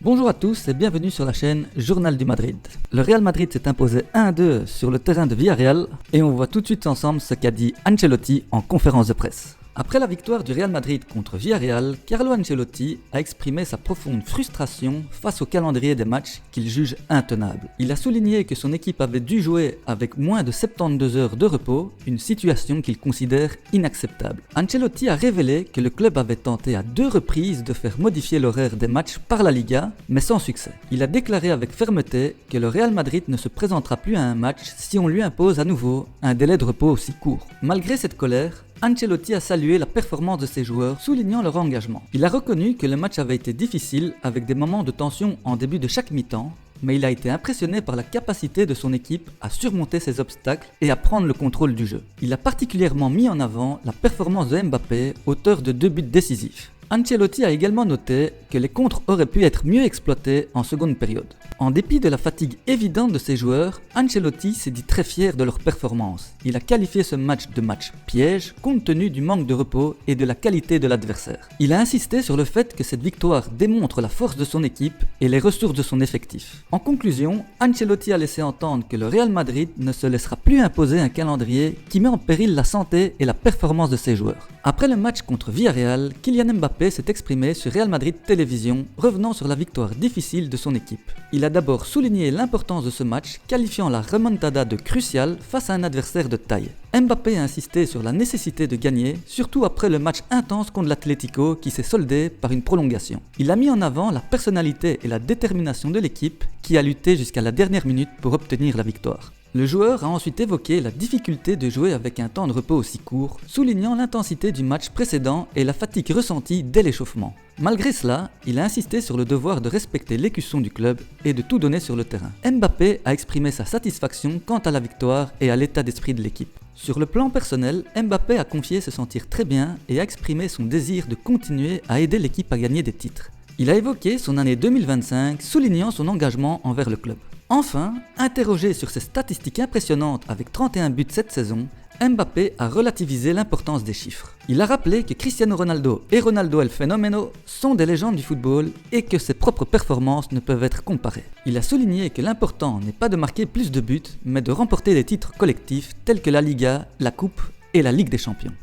Bonjour à tous et bienvenue sur la chaîne Journal du Madrid. Le Real Madrid s'est imposé 1-2 sur le terrain de Villarreal et on voit tout de suite ensemble ce qu'a dit Ancelotti en conférence de presse. Après la victoire du Real Madrid contre Villarreal, Carlo Ancelotti a exprimé sa profonde frustration face au calendrier des matchs qu'il juge intenable. Il a souligné que son équipe avait dû jouer avec moins de 72 heures de repos, une situation qu'il considère inacceptable. Ancelotti a révélé que le club avait tenté à 2 reprises de faire modifier l'horaire des matchs par la Liga, mais sans succès. Il a déclaré avec fermeté que le Real Madrid ne se présentera plus à un match si on lui impose à nouveau un délai de repos aussi court. Malgré cette colère, Ancelotti a salué la performance de ses joueurs, soulignant leur engagement. Il a reconnu que le match avait été difficile avec des moments de tension en début de chaque mi-temps, mais il a été impressionné par la capacité de son équipe à surmonter ces obstacles et à prendre le contrôle du jeu. Il a particulièrement mis en avant la performance de Mbappé, auteur de 2 buts décisifs. Ancelotti a également noté que les contres auraient pu être mieux exploités en seconde période. En dépit de la fatigue évidente de ses joueurs, Ancelotti s'est dit très fier de leur performance. Il a qualifié ce match de match piège compte tenu du manque de repos et de la qualité de l'adversaire. Il a insisté sur le fait que cette victoire démontre la force de son équipe et les ressources de son effectif. En conclusion, Ancelotti a laissé entendre que le Real Madrid ne se laissera plus imposer un calendrier qui met en péril la santé et la performance de ses joueurs. Après le match contre Villarreal, Kylian Mbappé s'est exprimé sur Real Madrid Télévision, revenant sur la victoire difficile de son équipe. Il a d'abord souligné l'importance de ce match, qualifiant la remontada de cruciale face à un adversaire de taille. Mbappé a insisté sur la nécessité de gagner, surtout après le match intense contre l'Atlético qui s'est soldé par une prolongation. Il a mis en avant la personnalité et la détermination de l'équipe qui a lutté jusqu'à la dernière minute pour obtenir la victoire. Le joueur a ensuite évoqué la difficulté de jouer avec un temps de repos aussi court, soulignant l'intensité du match précédent et la fatigue ressentie dès l'échauffement. Malgré cela, il a insisté sur le devoir de respecter l'écusson du club et de tout donner sur le terrain. Mbappé a exprimé sa satisfaction quant à la victoire et à l'état d'esprit de l'équipe. Sur le plan personnel, Mbappé a confié se sentir très bien et a exprimé son désir de continuer à aider l'équipe à gagner des titres. Il a évoqué son année 2025, soulignant son engagement envers le club. Enfin, interrogé sur ses statistiques impressionnantes avec 31 buts cette saison, Mbappé a relativisé l'importance des chiffres. Il a rappelé que Cristiano Ronaldo et Ronaldo El Fenomeno sont des légendes du football et que ses propres performances ne peuvent être comparées. Il a souligné que l'important n'est pas de marquer plus de buts, mais de remporter des titres collectifs tels que la Liga, la Coupe et la Ligue des Champions.